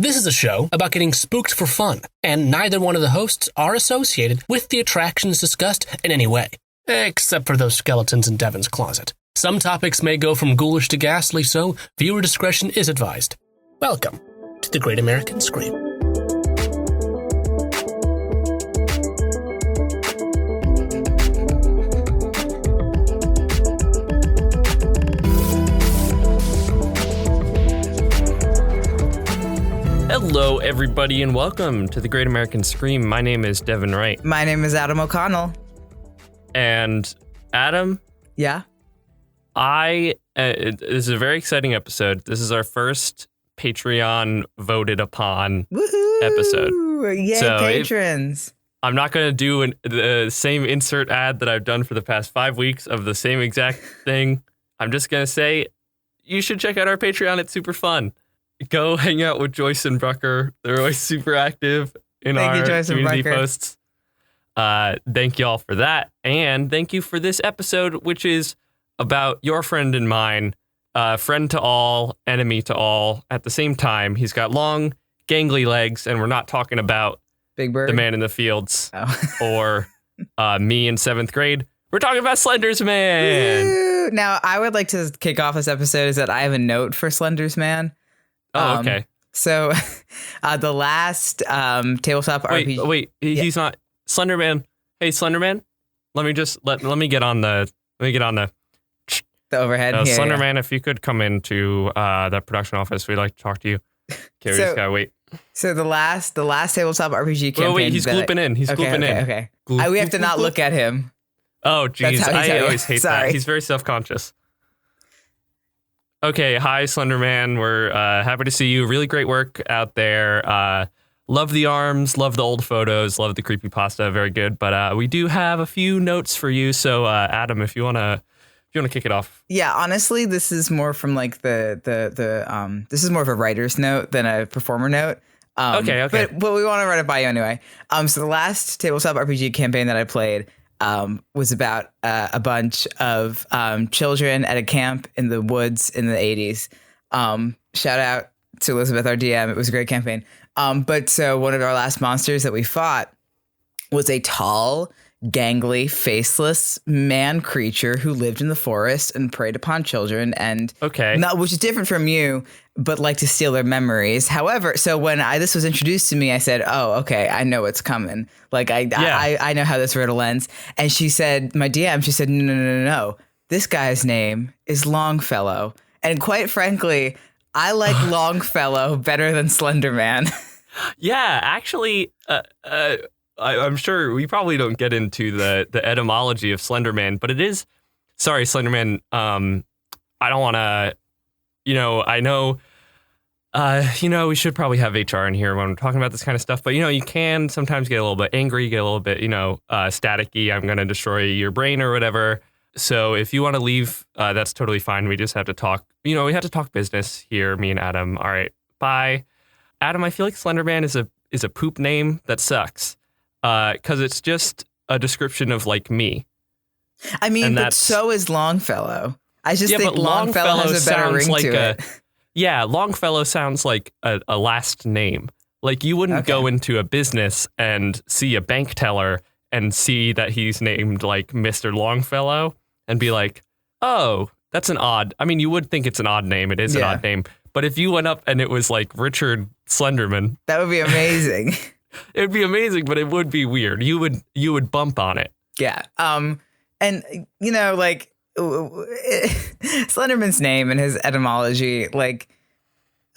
This is a show about getting spooked for fun, and neither one of the hosts are associated with the attractions discussed in any way, except for those skeletons in Devin's closet. Some topics may go from ghoulish to ghastly, so viewer discretion is advised. Welcome to the Great American Scream. Hello, everybody, and welcome to the Great American Scream. My name is Devin Wright. My name is Adam O'Connell. And Adam? Yeah? This is a very exciting episode. This is our first Patreon voted upon episode. Yay, So patrons. I'm not going to do the same insert ad that I've done for the past 5 weeks of the same exact thing. I'm just going to say you should check out our Patreon. It's super fun. Go hang out with Joyce and Brucker. They're always super active in our community posts. Thank you all for that. And thank you for this episode, which is about your friend and mine, friend to all, enemy to all at the same time. He's got long, gangly legs, and we're not talking about Big Bird, the man in the fields, or me in 7th grade. We're talking about Slenderman. Woo! Now, I would like to kick off this episode is that I have a note for Slenderman. Oh, okay. So, the last tabletop RPG. Wait, he's not Slenderman. Hey, Slenderman, let me get on the overhead. Here, Slenderman, if you could come into the production office, we'd like to talk to you. Okay, we just gotta wait. So the last tabletop RPG campaign. Oh wait, he's glooping in. He's glooping in. Okay. We have to not look at him. Oh, geez, I always hate Sorry. that. He's very self-conscious. Okay, hi, Slenderman. We're happy to see you. Really great work out there. Love the arms, love the old photos, love the creepypasta. Very good. But we do have a few notes for you. So, Adam, if you wanna kick it off. Yeah, honestly, this is more from like this is more of a writer's note than a performer note. Okay. But we want to run it by you anyway. So the last tabletop RPG campaign that I played was about a bunch of children at a camp in the woods in the 80s. Shout out to Elizabeth, our DM. It was a great campaign. But so one of our last monsters that we fought was a tall, gangly, faceless man creature who lived in the forest and preyed upon children, and which is different from you, but like to steal their memories. However, so when this was introduced to me, I said, "Oh, okay, I know what's coming. Like I know how this riddle ends." And she said, "My DM," she said, "No. This guy's name is Longfellow." And quite frankly, I like Longfellow better than Slenderman. Yeah, actually, I'm sure we probably don't get into the etymology of Slenderman, but it is. Sorry, Slenderman. I don't want to. I know. We should probably have HR in here when we're talking about this kind of stuff. But you can sometimes get a little bit angry, get a little bit, staticky. I'm going to destroy your brain or whatever. So if you want to leave, that's totally fine. We just have to talk. We have to talk business here, me and Adam. All right, bye, Adam. I feel like Slenderman is a poop name that sucks. Because it's just a description of like me. I mean, but so is Longfellow. I just think Longfellow has a better ring to it. Yeah, Longfellow sounds like a last name. Like you wouldn't go into a business and see a bank teller and see that he's named like Mr. Longfellow and be like, oh, that's an odd. I mean, you would think it's an odd name. It is an odd name. But if you went up and it was like Richard Slenderman, that would be amazing. It would be amazing, but it would be weird. You would bump on it. Yeah. And like Slenderman's name and his etymology, like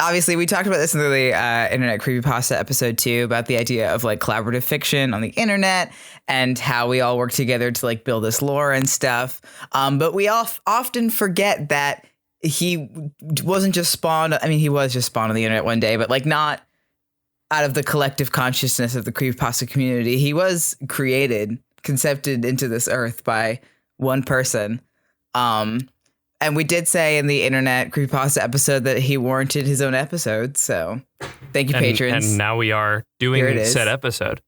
obviously we talked about this in the Internet Creepypasta episode 2 about the idea of like collaborative fiction on the internet and how we all work together to like build this lore and stuff. But we often forget that he wasn't just spawned. I mean, he was just spawned on the internet one day, but like not out of the collective consciousness of the creepypasta community. He was concepted into this earth by one person. And we did say in the Internet Creepypasta episode that he warranted his own episode. So thank you, patrons. And now we are doing said episode.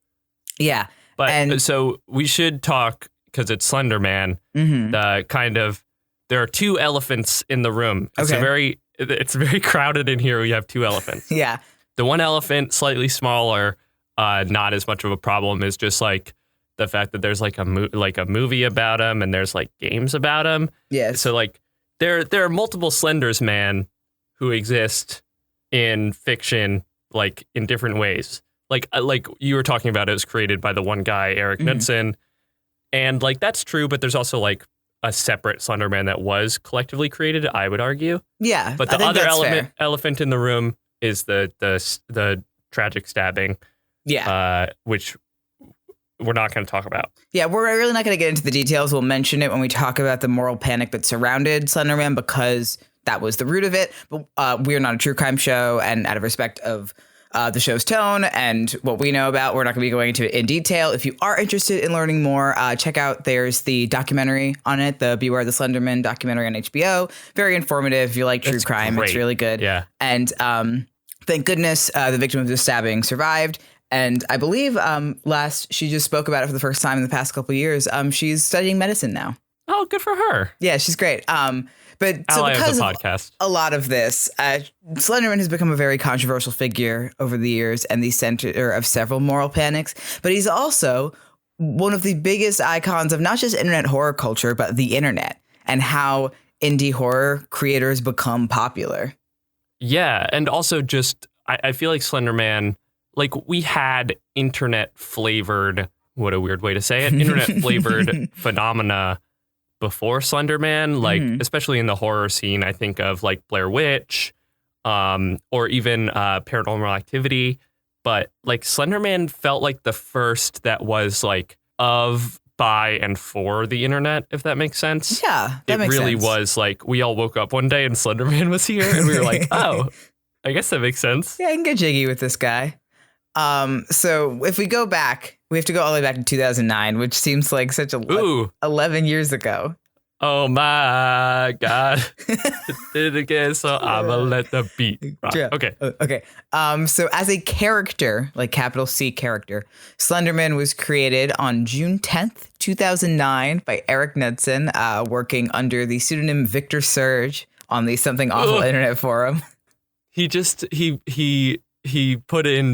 Yeah. But so we should talk, because it's Slenderman, there are two elephants in the room. It's very crowded in here. We have two elephants. Yeah. The one elephant, slightly smaller, not as much of a problem, is just like the fact that there's like a movie about him and there's like games about him. Yes. So like there are multiple Slenders man who exist in fiction, like in different ways. Like you were talking about, it was created by the one guy, Eric Knudsen. And like that's true, but there's also like a separate Slenderman that was collectively created, I would argue. Yeah. But the other elephant in the room is the tragic stabbing. Yeah. Which we're not going to talk about. Yeah, we're really not going to get into the details. We'll mention it when we talk about the moral panic that surrounded Slenderman, because that was the root of it. But we're not a true crime show, and out of respect of the show's tone and what we know about, we're not going to be going into it in detail. If you are interested in learning more, check out, there's the documentary on it, the Beware the Slenderman documentary on HBO. Very informative. If you like true crime, great. It's really good. Yeah. And thank goodness the victim of the stabbing survived. And I believe she just spoke about it for the first time in the past couple of years. She's studying medicine now. Oh, good for her. Yeah, she's great. But so Ally because of of the podcast. a lot of this, Slenderman has become a very controversial figure over the years and the center of several moral panics. But he's also one of the biggest icons of not just internet horror culture, but the internet and how indie horror creators become popular. Yeah, and also just I feel like Slenderman, like we had internet flavored, what a weird way to say it, internet flavored phenomena before Slenderman, like especially in the horror scene. I think of like Blair Witch, or even Paranormal Activity. But like Slenderman felt like the first that was like of, by, and for the internet, if that makes sense. Yeah, that makes sense. It really was like we all woke up one day and Slenderman was here and we were like, oh, I guess that makes sense. Yeah, I can get jiggy with this guy. So if we go back, we have to go all the way back to 2009, which seems like such a 11 years ago. Oh my God. Did it again, so I'ma let the beat rock. Yeah. Okay. Okay. So as a character, like capital C character, Slenderman was created on June 10th, 2009 by Eric Knudsen, working under the pseudonym Victor Surge on the Something Awful internet forum. He just, he put in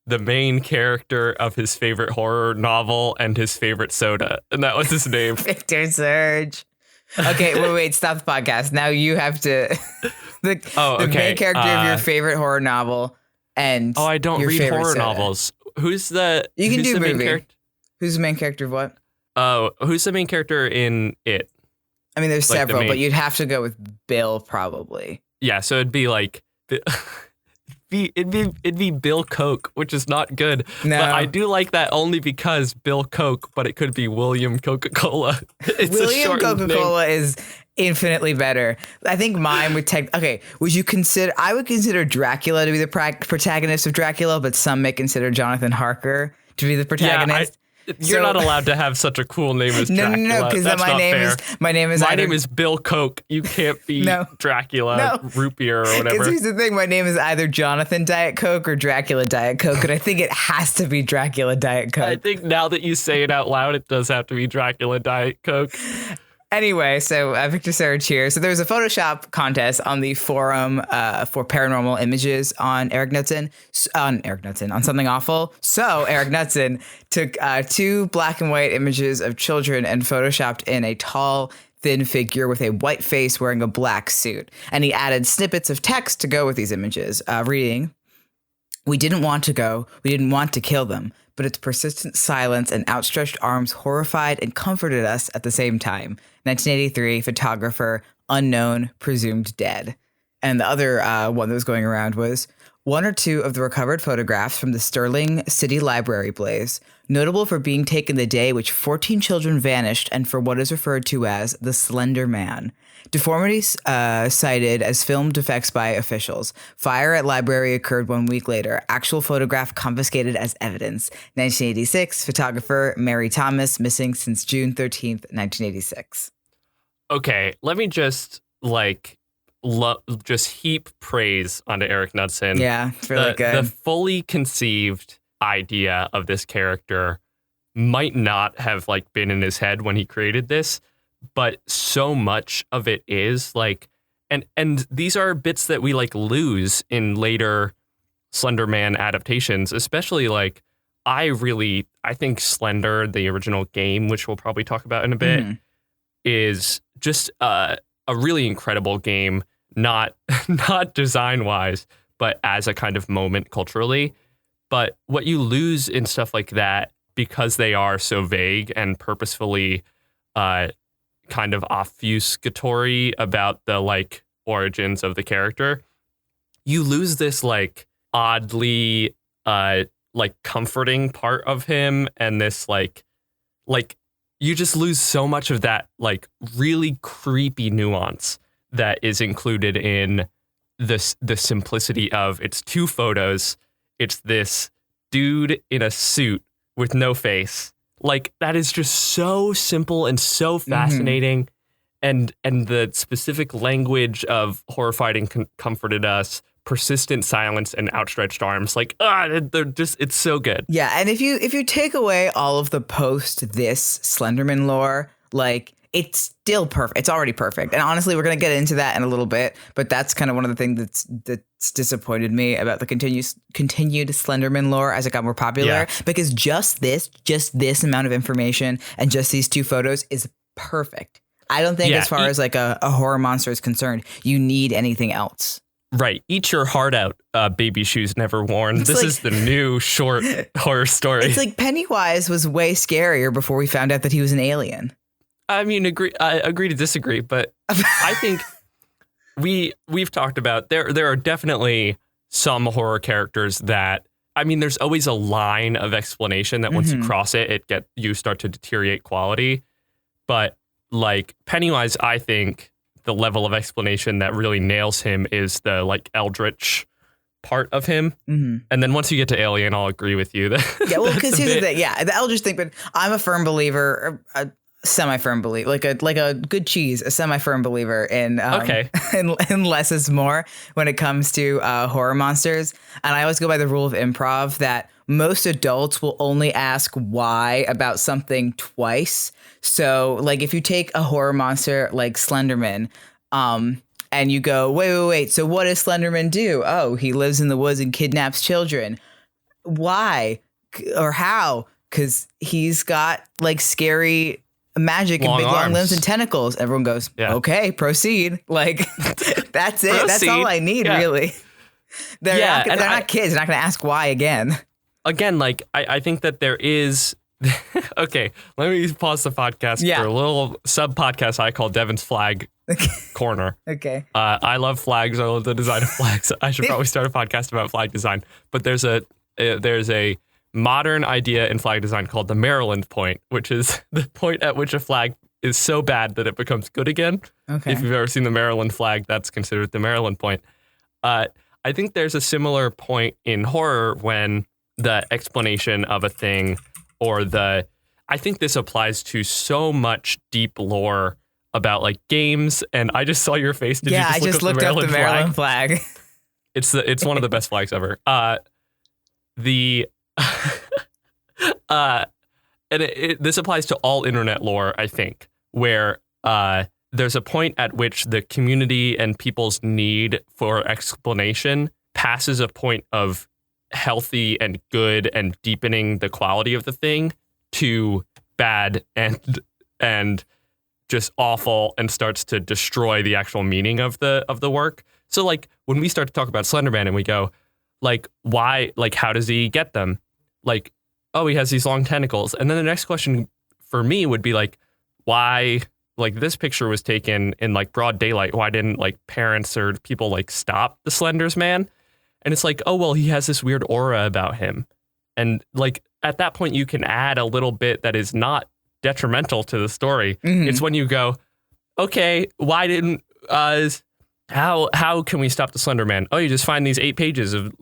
the main character of his favorite horror novel and his favorite soda, and that was his name. Victor Surge. Okay, wait, stop the podcast. Now you have to the main character of your favorite horror novel and I don't your read horror soda. novels. Who's You can who's do the main movie. Who's the main character of what? Oh, who's the main character in it? I mean, there's Like the several, main- but you'd have to go with Bill probably. Yeah, so it'd be like it'd be Bill Coke, which is not good. No. But I do like that only because Bill Coke, but it could be William Coca-Cola. It's a William shortened name. Coca-Cola is infinitely better. I think mine would take. Okay, I would consider Dracula to be the protagonist of Dracula, but some may consider Jonathan Harker to be the protagonist. You're not allowed to have such a cool name as Dracula. No, because my name is Bill Coke. You can't be Dracula, root beer or whatever. Because here's the thing, my name is either Jonathan Diet Coke or Dracula Diet Coke, and I think it has to be Dracula Diet Coke. I think now that you say it out loud, it does have to be Dracula Diet Coke. Anyway, so Victor Surge here. So there was a Photoshop contest on the forum for paranormal images on on Something Awful. So Eric Knudsen took 2 black and white images of children and photoshopped in a tall, thin figure with a white face wearing a black suit. And he added snippets of text to go with these images, reading, "We didn't want to go. We didn't want to kill them. But its persistent silence and outstretched arms horrified and comforted us at the same time. 1983, photographer, unknown, presumed dead." And the other one that was going around was, "1 or 2 of the recovered photographs from the Sterling City Library blaze, notable for being taken the day which 14 children vanished and for what is referred to as the Slender Man. Deformities cited as film defects by officials. Fire at library occurred 1 week later. Actual photograph confiscated as evidence. 1986, photographer Mary Thomas missing since June 13th, 1986. Okay, let me just just heap praise onto Eric Knudsen. Yeah, it's really good. The fully conceived idea of this character might not have been in his head when he created this, but so much of it is and these are bits that we lose in later Slenderman adaptations, especially like I think Slender, the original game, which we'll probably talk about in a bit, is just a really incredible game, not design wise, but as a kind of moment culturally. But what you lose in stuff like that, because they are so vague and purposefully kind of obfuscatory about the like origins of the character, you lose this like oddly like comforting part of him, and this like you just lose so much of that like really creepy nuance that is included in the simplicity of it's two photos. It's this dude in a suit with no face. Like, that is just so simple and so fascinating. And the specific language of horrified and comforted us, persistent silence and outstretched arms. Like, they're just, it's so good. Yeah. And if you take away all of the post this Slenderman lore, like, it's still perfect. It's already perfect. And honestly, we're going to get into that in a little bit. But that's kind of one of the things that's disappointed me about the continued Slenderman lore as it got more popular. Yeah. Because just this amount of information and just these two photos is perfect. I don't think as far as like a horror monster is concerned, you need anything else. Right. Eat your heart out, baby shoes never worn. This is the new short horror story. It's like Pennywise was way scarier before we found out that he was an alien. I mean, I agree to disagree, but I think we've talked about there are definitely some horror characters that, I mean, there's always a line of explanation that once you cross it, you start to deteriorate quality. But like Pennywise, I think the level of explanation that really nails him is the like eldritch part of him. And then once you get to Alien, I'll agree with you. Yeah, well, because here's the thing. Yeah, the eldritch thing, but I'm a firm believer, semi-firm believer, like a good cheese, a semi-firm believer in in less is more when it comes to horror monsters. And I always go by the rule of improv that most adults will only ask why about something twice. So like if you take a horror monster like Slenderman, and you go, wait, so what does Slenderman do? Oh, he lives in the woods and kidnaps children. Why or how? Because he's got like scary magic and big long limbs and tentacles. Everyone goes, okay, proceed. Like that's it. That's all I need, really. They're not kids. They're not going to ask why again. Again, like I think that there is. Okay, let me pause the podcast for a little sub podcast I call Devin's Flag Corner. Okay. I love flags. I love the design of flags. I should probably start a podcast about flag design. But there's a modern idea in flag design called the Maryland point, which is the point at which a flag is so bad that it becomes good again. Okay. If you've ever seen the Maryland flag, that's considered the Maryland point. I think there's a similar point in horror when the explanation of a thing I think this applies to so much deep lore about like games, and I just saw your face. Did you just I just looked up the Maryland flag. It's one of the best flags ever. This applies to all internet lore, I think, where there's a point at which the community and people's need for explanation passes a point of healthy and good and deepening the quality of the thing to bad and just awful and starts to destroy the actual meaning of the work. So like when we start to talk about Slenderman and we go like, why, like, how does he get them? Like, oh, he has these long tentacles. And then the next question for me would be like, why, like this picture was taken in like broad daylight. Why didn't like parents or people like stop the Slenders Man? And it's like, oh, well, he has this weird aura about him. And like at that point, you can add a little bit that is not detrimental to the story. It's when you go, okay, why didn't how can we stop the Slender Man? Oh, you just find these 8 pages of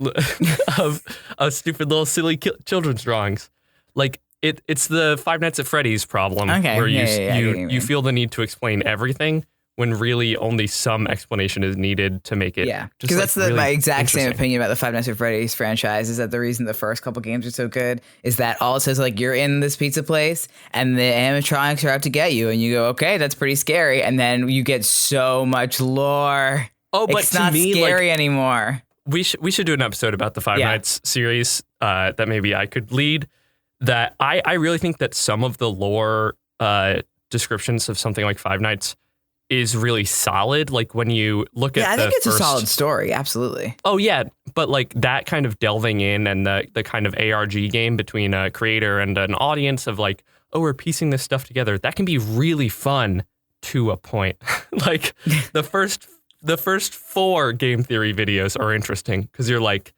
stupid little silly children's drawings. Like it's the Five Nights at Freddy's problem, where you feel the need to explain everything when really only some explanation is needed to make it. Yeah, because that's really my exact same opinion about the Five Nights at Freddy's franchise, is that the reason the first couple games are so good is that all it says, like, you're in this pizza place and the animatronics are out to get you, and you go, okay, that's pretty scary, and then you get so much lore. Oh, but it's not scary anymore. we should do an episode about the Five Nights series that maybe I could lead. That I really think that some of the lore descriptions of something like Five Nights is really solid. Like when you look at I think it's a solid story. Absolutely. Oh yeah, but like that kind of delving in and the kind of ARG game between a creator and an audience of like, oh, we're piecing this stuff together. That can be really fun to a point. Like the first 4 game theory videos are interesting because you're like,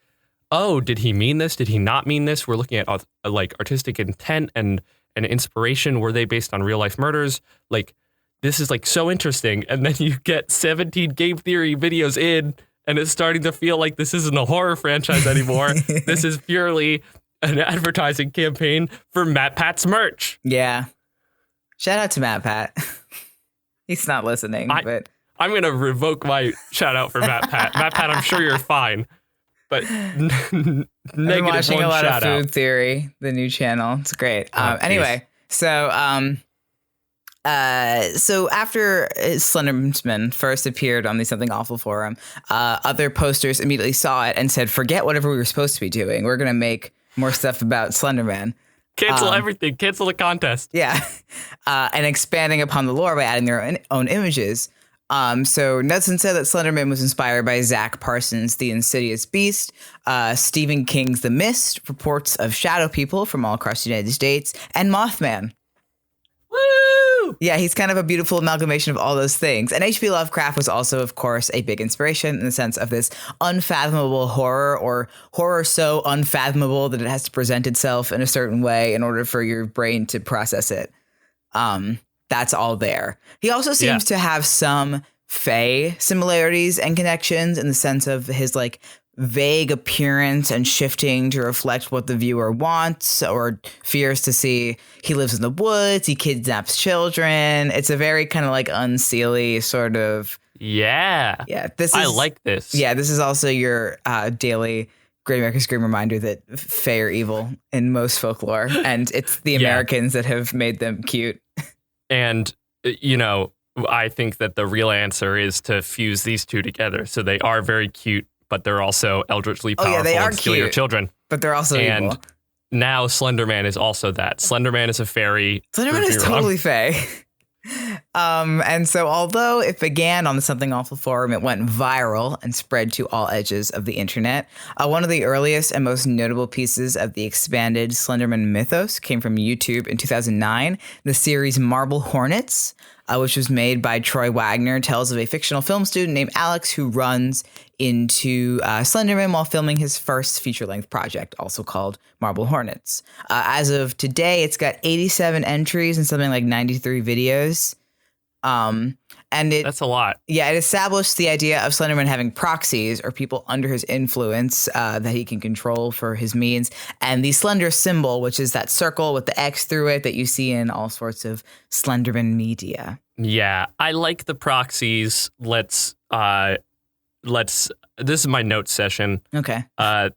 oh, did he mean this? Did he not mean this? We're looking at like artistic intent and inspiration. Were they based on real life murders? Like, this is like so interesting. And then you get 17 game theory videos in, and it's starting to feel like this isn't a horror franchise anymore. This is purely an advertising campaign for Matt Pat's merch. Yeah. Shout out to Matt Pat. He's not listening, but I'm going to revoke my shout out for Matt Pat. Matt Pat, I'm sure you're fine. But I've been watching a lot of Food Theory, the new channel. It's great. Anyway, so after Slenderman first appeared on the Something Awful forum, other posters immediately saw it and said, forget whatever we were supposed to be doing. We're going to make more stuff about Slenderman. Cancel everything. Cancel the contest. Yeah. And expanding upon the lore by adding their own images. So Knudsen said that Slenderman was inspired by Zach Parsons' The Insidious Beast, Stephen King's The Mist, reports of shadow people from all across the United States, and Mothman. Woo! Yeah, he's kind of a beautiful amalgamation of all those things. And H.P. Lovecraft was also, of course, a big inspiration in the sense of this unfathomable horror, or horror so unfathomable that it has to present itself in a certain way in order for your brain to process it. That's all there. He also seems to have some Fae similarities and connections in the sense of his like vague appearance and shifting to reflect what the viewer wants or fears to see. He lives in the woods. He kidnaps children. It's a very kind of like unseelie sort of. Yeah. Yeah. I like this. Yeah. This is also your daily Great American Scream reminder that Fae are evil in most folklore. And it's the Americans that have made them cute. And, you know, I think that the real answer is to fuse these two together. So they are very cute, but they're also eldritchly powerful they are and steal your children. But they're also and evil. Now Slenderman is also that. Slenderman is a fairy. Slenderman is totally Fae. And so although it began on the Something Awful forum, it went viral and spread to all edges of the internet. One of the earliest and most notable pieces of the expanded Slenderman mythos came from YouTube in 2009. The series Marble Hornets, which was made by Troy Wagner, tells of a fictional film student named Alex who runs into Slenderman while filming his first feature-length project, also called Marble Hornets. As of today, it's got 87 entries and something like 93 videos. And that's a lot. Yeah, it established the idea of Slenderman having proxies or people under his influence that he can control for his means. And the Slender symbol, which is that circle with the X through it that you see in all sorts of Slenderman media. Yeah, I like the proxies. Let's this is my notes session. Okay.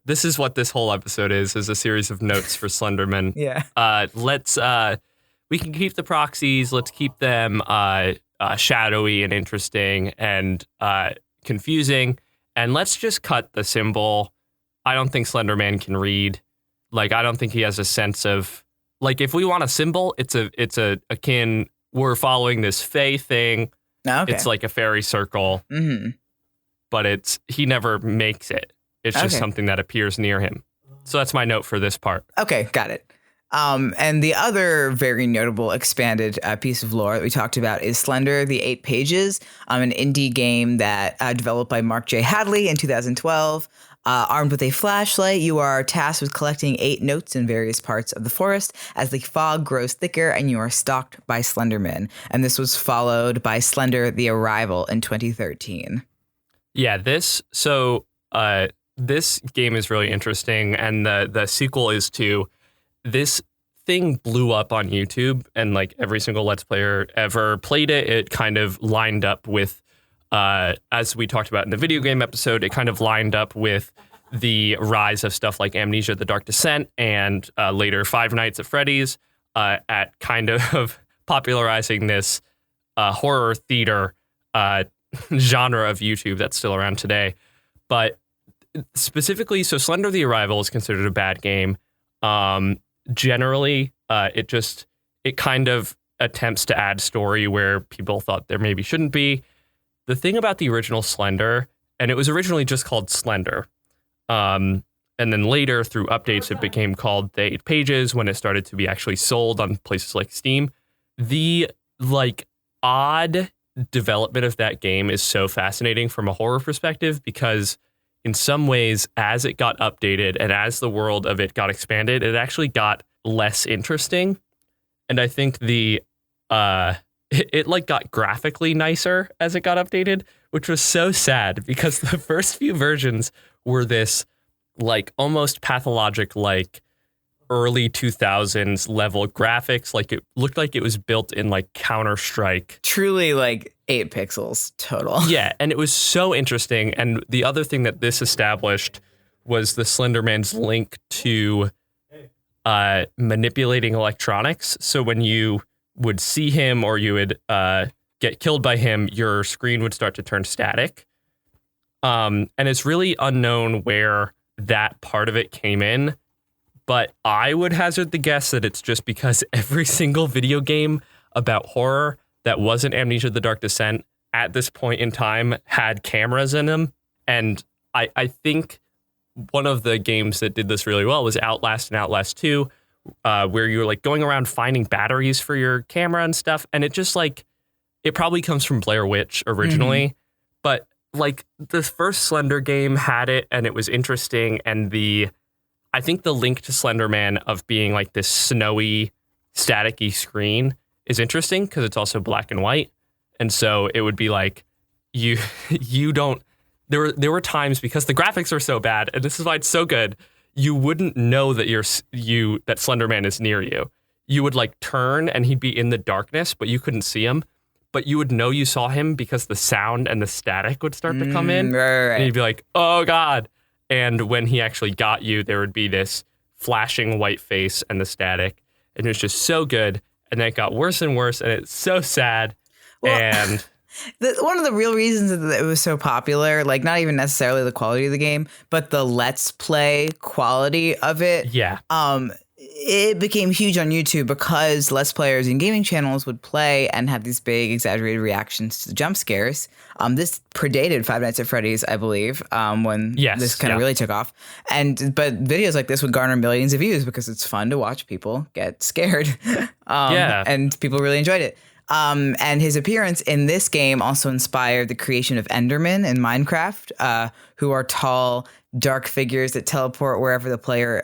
This is what this whole episode is a series of notes for Slenderman. Yeah. We can keep the proxies. Let's keep them shadowy and interesting and confusing. And let's just cut the symbol. I don't think Slenderman can read. Like, I don't think he has a sense of, like, if we want a symbol, it's a akin, we're following this Fae thing. Okay. It's like a fairy circle. Mm-hmm. But he never makes it. It's just something that appears near him. So that's my note for this part. Okay, got it. And the other very notable expanded piece of lore that we talked about is Slender, the 8 Pages, an indie game that developed by Mark J. Hadley in 2012. Armed with a flashlight, you are tasked with collecting 8 notes in various parts of the forest as the fog grows thicker and you are stalked by Slenderman. And this was followed by Slender, the Arrival in 2013. Yeah, this game is really interesting, and the sequel is to this thing blew up on YouTube, and like every single Let's Player ever played it, it kind of lined up with, as we talked about in the video game episode, it kind of lined up with the rise of stuff like Amnesia: The Dark Descent and later Five Nights at Freddy's at kind of popularizing this horror theater genre of YouTube that's still around today. But specifically, so Slender the Arrival is considered a bad game. Generally, it kind of attempts to add story where people thought there maybe shouldn't be. The thing about the original Slender, and it was originally just called Slender, and then later through updates it became called The 8 Pages when it started to be actually sold on places like Steam. The odd development of that game is so fascinating from a horror perspective, because in some ways, as it got updated and as the world of it got expanded, it actually got less interesting. And I think it got graphically nicer as it got updated, which was so sad because the first few versions were this almost pathologic, early 2000s level graphics. It looked like it was built in Counter-Strike. Truly 8 pixels total. Yeah, and it was so interesting. And the other thing that this established was the Slenderman's link to manipulating electronics. So when you would see him or you would get killed by him, your screen would start to turn static. And it's really unknown where that part of it came in. But I would hazard the guess that it's just because every single video game about horror that wasn't Amnesia: The Dark Descent at this point in time had cameras in them. And I think one of the games that did this really well was Outlast and Outlast 2, where you were going around finding batteries for your camera and stuff. And it just it probably comes from Blair Witch originally. Mm-hmm. But the first Slender game had it and it was interesting. And I think the link to Slenderman of being this snowy, staticky screen is interesting because it's also black and white. And so it would be you don't, there were times, because the graphics are so bad, and this is why it's so good, you wouldn't know that that Slenderman is near you. You would turn and he'd be in the darkness, but you couldn't see him. But you would know you saw him because the sound and the static would start to come in. Right. And you'd be like, oh God. And when he actually got you, there would be this flashing white face and the static. And it was just so good. And then it got worse and worse. And it's so sad. Well, and one of the real reasons that it was so popular, not even necessarily the quality of the game, but the Let's Play quality of it. Yeah. It became huge on YouTube because Let's Players and gaming channels would play and have these big exaggerated reactions to the jump scares. This predated Five Nights at Freddy's, I believe, when this kind of really took off. But videos like this would garner millions of views because it's fun to watch people get scared. And people really enjoyed it. And his appearance in this game also inspired the creation of Endermen in Minecraft, who are tall, dark figures that teleport whenever the player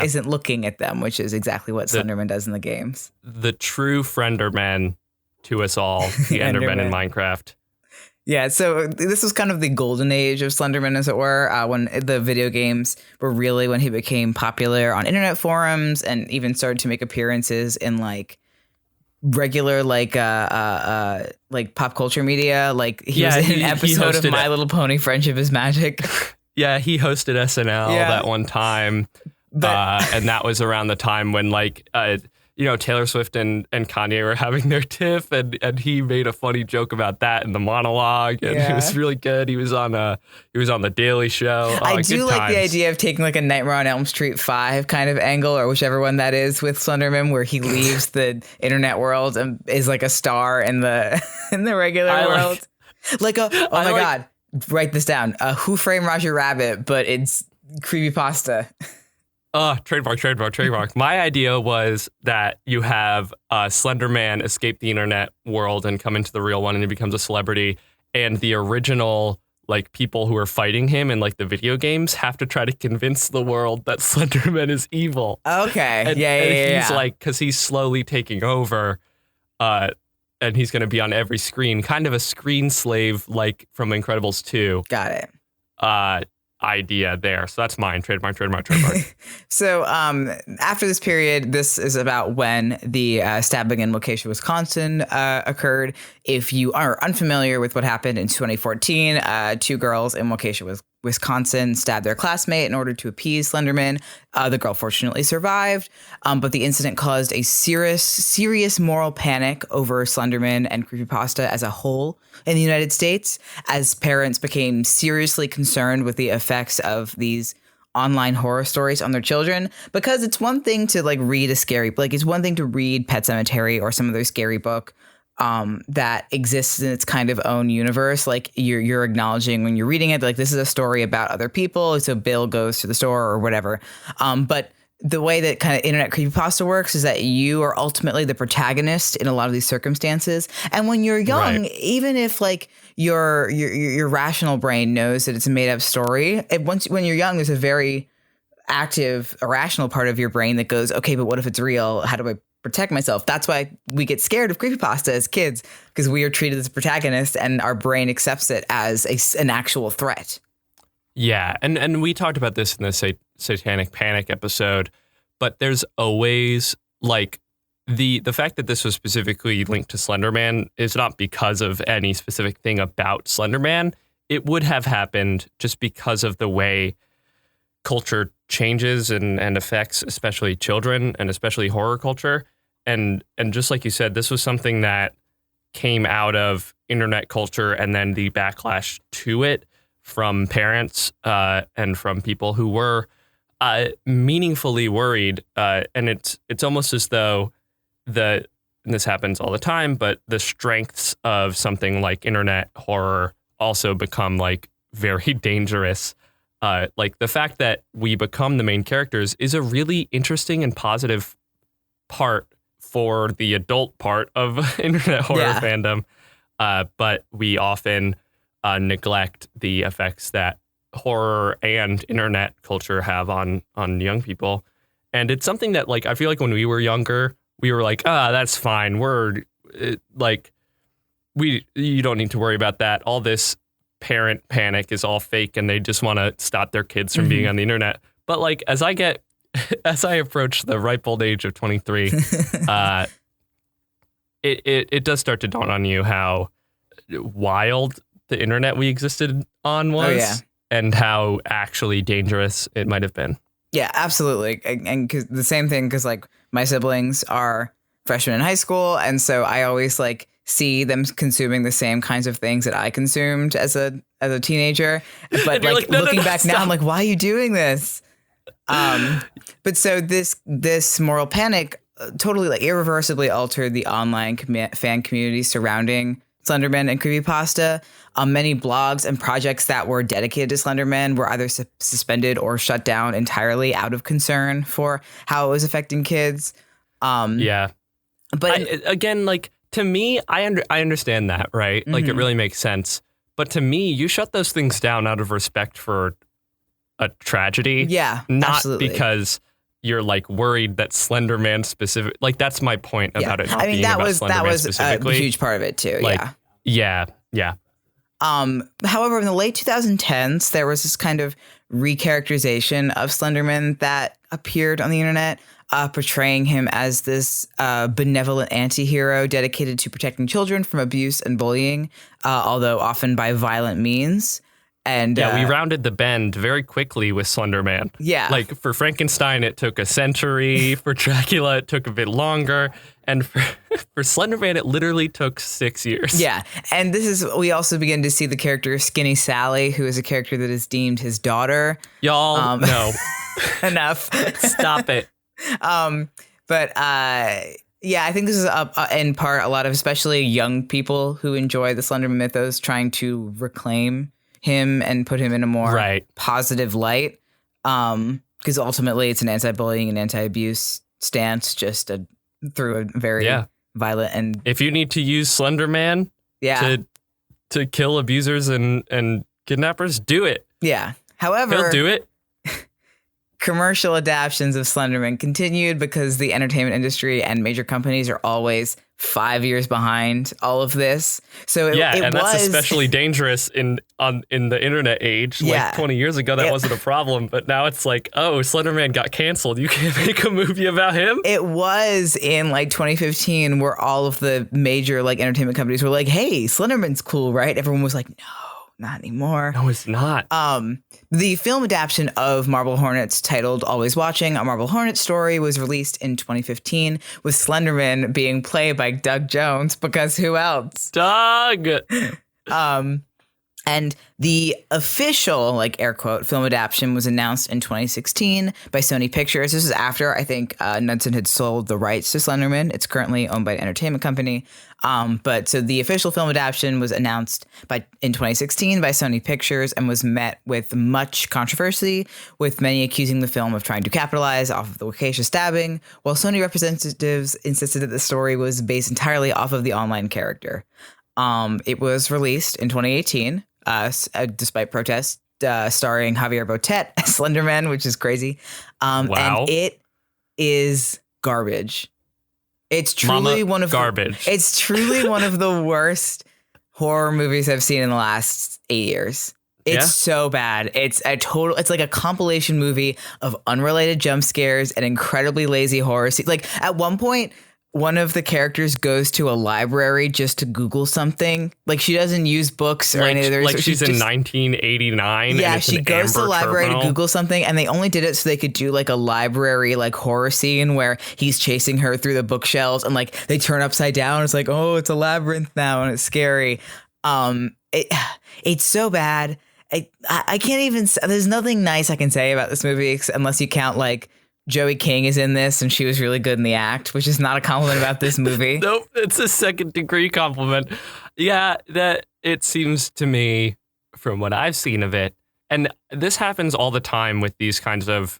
isn't looking at them, which is exactly what Slenderman does in the games. The true Frienderman to us all, the Enderman in Minecraft. Yeah, so this was kind of the golden age of Slenderman, as it were, when the video games were really when he became popular on internet forums and even started to make appearances in regular pop culture media. He was in an episode of My Little Pony: Friendship is Magic. Yeah, he hosted SNL that one time. And that was around the time when Taylor Swift and Kanye were having their tiff, and he made a funny joke about that in the monologue, and it was really good. He was on the Daily Show. I do like the idea of taking a Nightmare on Elm Street 5 kind of angle, or whichever one that is, with Slenderman, where he leaves the internet world and is a star in the regular world. God, write this down. Who Framed Roger Rabbit, but it's creepypasta. Trademark. My idea was that you have Slenderman escape the internet world and come into the real one, and he becomes a celebrity. And the original people who are fighting him in the video games have to try to convince the world that Slenderman is evil. Okay. And he's because he's slowly taking over, and he's going to be on every screen, kind of a screen slave from Incredibles 2. Got it. Idea there. So that's mine. Trademark. So after this period, this is about when the stabbing in Waukesha, Wisconsin occurred. If you are unfamiliar with what happened in 2014, two girls in Waukesha, Wisconsin stabbed their classmate in order to appease Slenderman. The girl fortunately survived, but the incident caused a serious moral panic over Slenderman and creepypasta as a whole in the United States, as parents became seriously concerned with the effects of these online horror stories on their children. Because it's one thing to like read a scary, like it's one thing to read Pet Sematary or some other scary book that exists in its kind of own universe. Like you're acknowledging when you're reading it, like this is a story about other people. So Bill goes to the store or whatever. But the way that kind of internet creepypasta works is that you are ultimately the protagonist in a lot of these circumstances. And when you're young, even if like your rational brain knows that it's a made up story, when you're young, there's a very active, irrational part of your brain that goes, okay, but what if it's real? How do I protect myself? That's why we get scared of creepypasta as kids, because we are treated as protagonists and our brain accepts it as an actual threat. Yeah, and we talked about this in the Satanic Panic episode, but there's always like the fact that this was specifically linked to Slenderman is not because of any specific thing about Slenderman. It would have happened just because of the way culture changes and affects especially children and especially horror culture. And just like you said, this was something that came out of internet culture and then the backlash to it from parents and from people who were meaningfully worried. And it's almost as though and this happens all the time, but the strengths of something like internet horror also become like very dangerous. Like the fact that we become the main characters is a really interesting and positive part for the adult part of internet horror fandom. But we often neglect the effects that horror and internet culture have on young people. And it's something that like, I feel like when we were younger, we were like, that's fine. You don't need to worry about that. All this parent panic is all fake and they just want to stop their kids from being on the internet. But like, as I approach the ripe old age of 23, it does start to dawn on you how wild the internet we existed on was and how actually dangerous it might have been. Yeah, absolutely. And cause the same thing, because like my siblings are freshmen in high school. And so I always like see them consuming the same kinds of things that I consumed as a teenager. But like no, looking back stop. now, I'm like, why are you doing this? But so this moral panic totally like irreversibly altered the online fan community surrounding Slenderman and creepypasta. Many blogs and projects that were dedicated to Slenderman were either suspended or shut down entirely out of concern for how it was affecting kids. But again, like to me, I understand that, right? Like it really makes sense. But to me, you shut those things down out of respect for a tragedy. Yeah, not absolutely. Because you're like worried that Slenderman specific. Like that's my point about it. Not being that about was Slenderman a specifically. huge part of it too. Like, yeah. However, in the late 2010s, there was this kind of recharacterization of Slenderman that appeared on the internet, portraying him as this benevolent anti-hero dedicated to protecting children from abuse and bullying, although often by violent means. And we rounded the bend very quickly with Slenderman. Yeah. Like for Frankenstein, it took a century. For Dracula, it took a bit longer. And for Slenderman, it literally took 6 years. Yeah. And we also begin to see the character Skinny Sally, who is a character that is deemed his daughter. Y'all, no. Enough. Stop it. But I think this is in part a lot of especially young people who enjoy the Slenderman mythos trying to reclaim him and put him in a more positive light. Because ultimately it's an anti-bullying and anti-abuse stance just through a very violent and... If you need to use Slenderman to kill abusers and kidnappers, do it. Yeah. However... He'll do it. Commercial adaptions of Slenderman continued because the entertainment industry and major companies are always 5 years behind all of this. So that's especially dangerous in the internet age. Like 20 years ago, that wasn't a problem, but now it's like, oh, Slenderman got canceled. You can't make a movie about him. It was in like 2015 where all of the major like entertainment companies were like, hey, Slenderman's cool, right? Everyone was like, not anymore. No, it's not. The film adaptation of Marble Hornets titled Always Watching, A Marble Hornet Story was released in 2015 with Slenderman being played by Doug Jones, because who else? Doug! And the official, like air quote, film adaptation was announced in 2016 by Sony Pictures. This is after, I think, Knudsen had sold the rights to Slenderman. It's currently owned by an entertainment company. But so the official film adaptation was announced in 2016 by Sony Pictures and was met with much controversy, with many accusing the film of trying to capitalize off of the Waukesha stabbing, while Sony representatives insisted that the story was based entirely off of the online character. It was released in 2018. Despite protests, starring Javier Botet as Slenderman, which is crazy. Wow. And it is garbage. It's truly garbage. It's truly one of the worst horror movies I've seen in the last 8 years. It's so bad. It's like a compilation movie of unrelated jump scares and incredibly lazy horror scenes. Like at one point, one of the characters goes to a library just to Google something. Like she doesn't use books or any other. Like she's in 1989. Yeah, and she goes to the library terminal. to Google something, and they only did it so they could do like a library like horror scene where he's chasing her through the bookshelves, and like they turn upside down. It's like, oh, it's a labyrinth now, and it's scary. It's so bad. I can't even. There's nothing nice I can say about this movie unless you count like Joey King is in this and she was really good in the act, which is not a compliment about this movie. Nope, it's a second degree compliment. Yeah, that it seems to me from what I've seen of it, and this happens all the time with these kinds of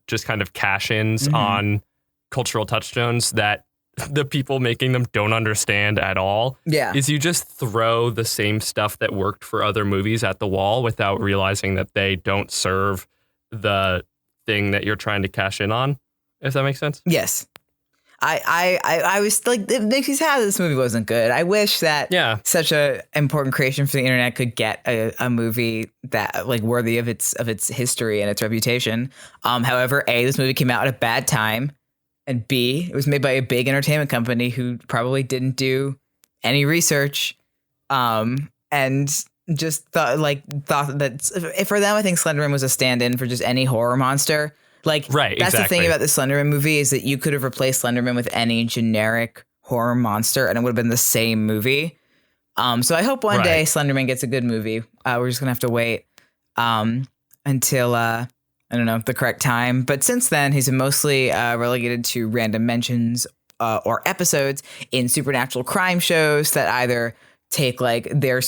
just kind of cash-ins on cultural touchstones that the people making them don't understand at all. Yeah. Is you just throw the same stuff that worked for other movies at the wall without realizing that they don't serve the thing that you're trying to cash in on, if that makes sense. Yes. I was like, it makes me sad that this movie wasn't good. I wish that such a important creation for the internet could get a movie that like worthy of its history and its reputation. However, A, this movie came out at a bad time, and B, it was made by a big entertainment company who probably didn't do any research, and just thought that for them, I think Slenderman was a stand-in for just any horror monster. Like, right, that's exactly. The thing about the Slenderman movie is that you could have replaced Slenderman with any generic horror monster and it would have been the same movie. So I hope one day Slenderman gets a good movie. We're just gonna have to wait until I don't know, the correct time. But since then, he's been mostly relegated to random mentions or episodes in supernatural crime shows that either take like their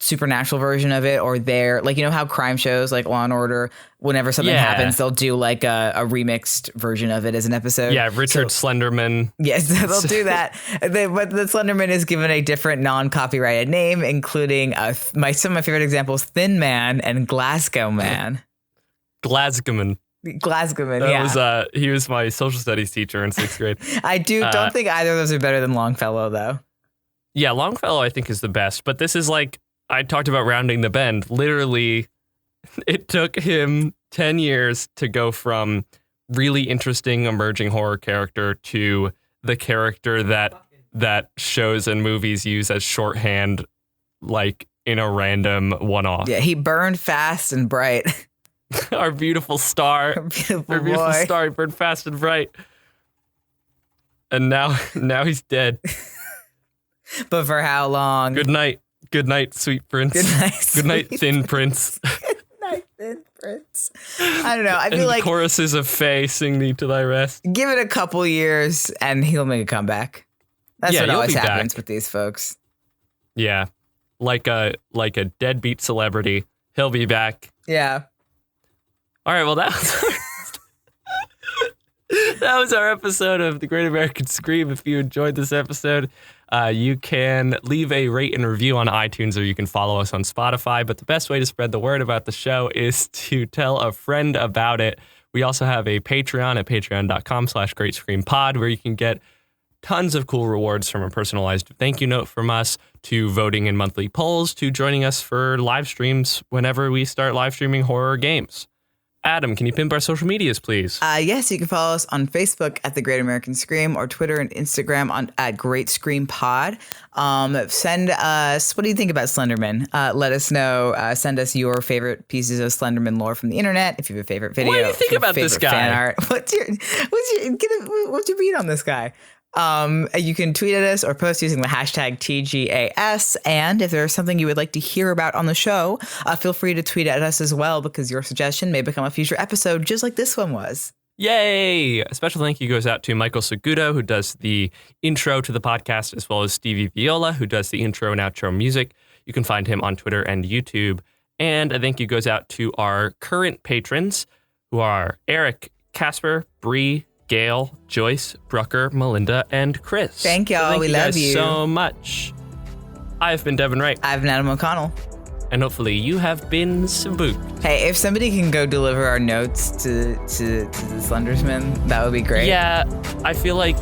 supernatural version of it, or their, like, you know how crime shows like Law and Order, whenever something happens, they'll do like a remixed version of it as an episode. Yeah, Richard Slenderman. Yes, they'll do that. But the Slenderman is given a different non-copyrighted name, including some of my favorite examples: Thin Man and Glasgow Man. Glasgowman, yeah. He was my social studies teacher in 6th grade. I don't think either of those are better than Longfellow, though. Yeah, Longfellow I think is the best, but this is like, I talked about rounding the bend. Literally, it took him 10 years to go from really interesting emerging horror character to the character that shows and movies use as shorthand, like in a random one-off. Yeah, he burned fast and bright. Our beautiful star. Our beautiful boy. Star, he burned fast and bright. And now he's dead. But for how long? Good night, sweet prince. Good night, thin prince. Good night, thin prince. I don't know. I feel and like choruses of Fae sing thee to thy rest. Give it a couple years and he'll make a comeback. That's what always happens with these folks. Yeah, like a deadbeat celebrity, he'll be back. Yeah. All right. Well, that was our episode of The Great American Scream. If you enjoyed this episode, you can leave a rate and review on iTunes, or you can follow us on Spotify. But the best way to spread the word about the show is to tell a friend about it. We also have a Patreon at patreon.com/greatscreampod, where you can get tons of cool rewards, from a personalized thank you note from us to voting in monthly polls to joining us for live streams whenever we start live streaming horror games. Adam, can you pimp our social medias, please? Yes, you can follow us on Facebook at The Great American Scream or Twitter and Instagram at Great Scream Pod. Send us, what do you think about Slenderman? Let us know. Send us your favorite pieces of Slenderman lore from the internet. If you have a favorite video. What do you think about this guy? Fan art. What's your read on this guy? You can tweet at us or post using the hashtag TGAS. And if there's something you would like to hear about on the show, feel free to tweet at us as well, because your suggestion may become a future episode, just like this one was. Yay! A special thank you goes out to Michael Segudo, who does the intro to the podcast, as well as Stevie Viola, who does the intro and outro music. You can find him on Twitter and YouTube. And a thank you goes out to our current patrons, who are Eric, Casper, Bree, Gail, Joyce, Brucker, Melinda, and Chris. Thank y'all. We love you so much. I've been Devin Wright. I've been Adam O'Connell. And hopefully you have been spooked. Hey, if somebody can go deliver our notes to the Slendersman, that would be great. Yeah, I feel like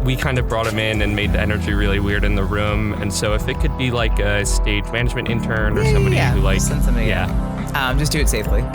we kind of brought him in and made the energy really weird in the room. And so if it could be like a stage management intern or somebody who like, send somebody. Yeah. Just do it safely.